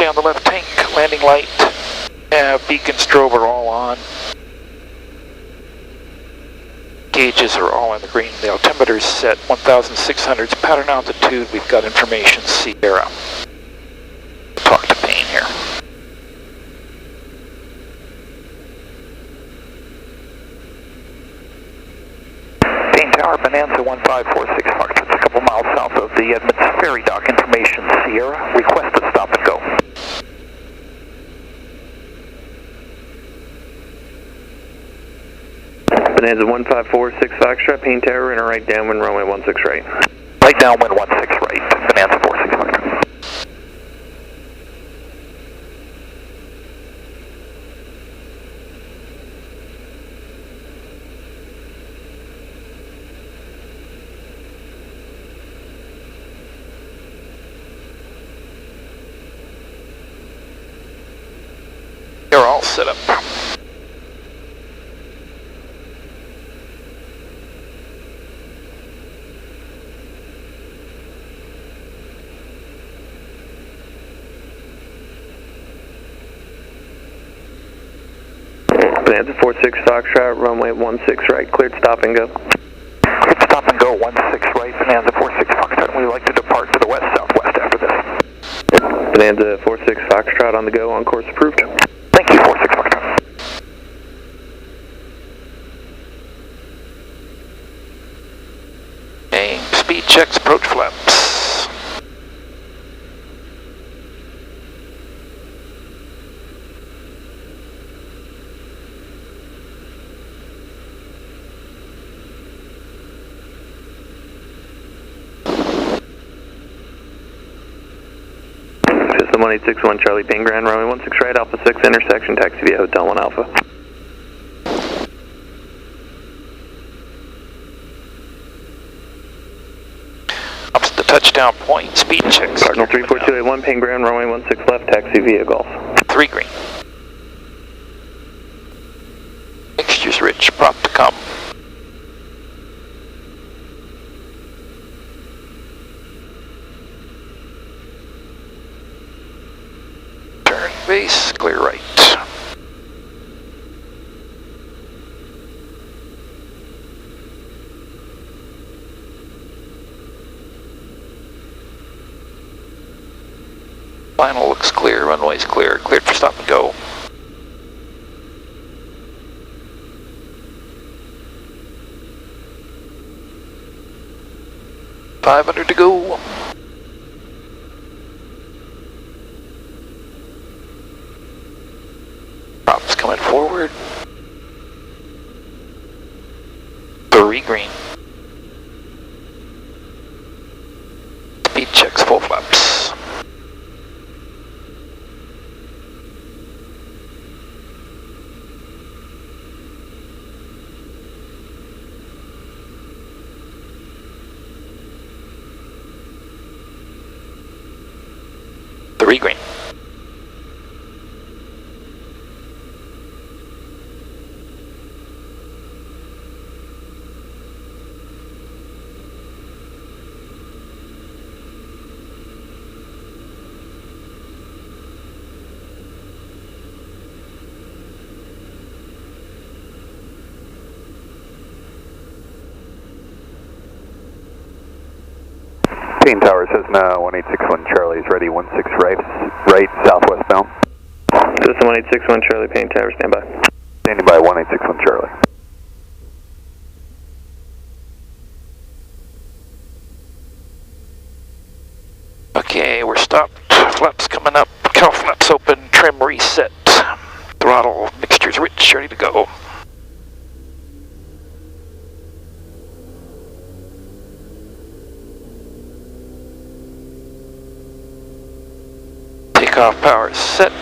stay on the left tank, landing light, beacon strobe are all on. Gauges are all in the green. The altimeter's set 1,600's pattern altitude. We've got information Sierra. Talk to Paine here. Paine Tower, Bonanza 1546 Fox. It's a couple miles south of the Edmonds Ferry Dock. Information Sierra. Request a stop and go. Bonanza 1546 Foxtrot, Paine Tower, and a right downwind runway 16 right. Right downwind 16 right, Bonanza 46 Foxtrot. They're all set up. Bonanza 46 Foxtrot, runway 16 right, cleared stop and go. Cleared stop and go, 16 right, Bonanza 46 Foxtrot, and we'd like to depart to the west-southwest after this. Bonanza 46 Foxtrot on the go, on course approved. Thank you, 46 Foxtrot. Okay, speed checks, approach flaps. System 1861 Charlie Paine Grand, runway 16 right, Alpha 6 intersection, taxi via Hotel 1 Alpha. Up to the touchdown point, speed checks. Cardinal 34281 Paine Grand, runway 16 left, taxi via Golf. 3 green. Mixtures rich, prop to come. Turn base, clear right. Final looks clear, runway's clear, cleared for stop and go. $500 to go. Props coming forward. 3 green. Speed checks, full flaps. Green. Paine Tower, Cessna 1861 Charlie is ready, 16 right, southwest bound. System 1861 Charlie, Paine Tower, stand by. Standing by, 1861 Charlie. Okay, we're stopped. Flaps coming up. Cow flaps open. Trim reset. Throttle mixtures rich, ready to go. Takeoff power is set.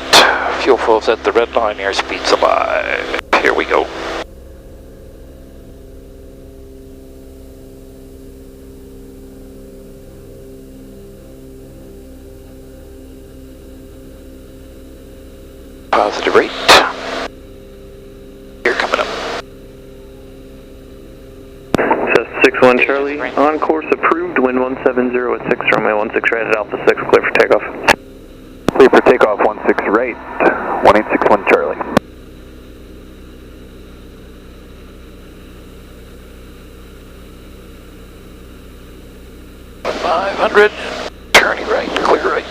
Fuel flow's at the red line. Airspeed's alive. Here we go. Positive rate. Here coming up. Cessna 61 Charlie, on course approved, wind 170 at 6, runway 16 right at Alpha 6, clear for takeoff. Clear for takeoff, right, 1861 Charlie. .500, turning right, clear right.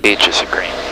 Gauges are green.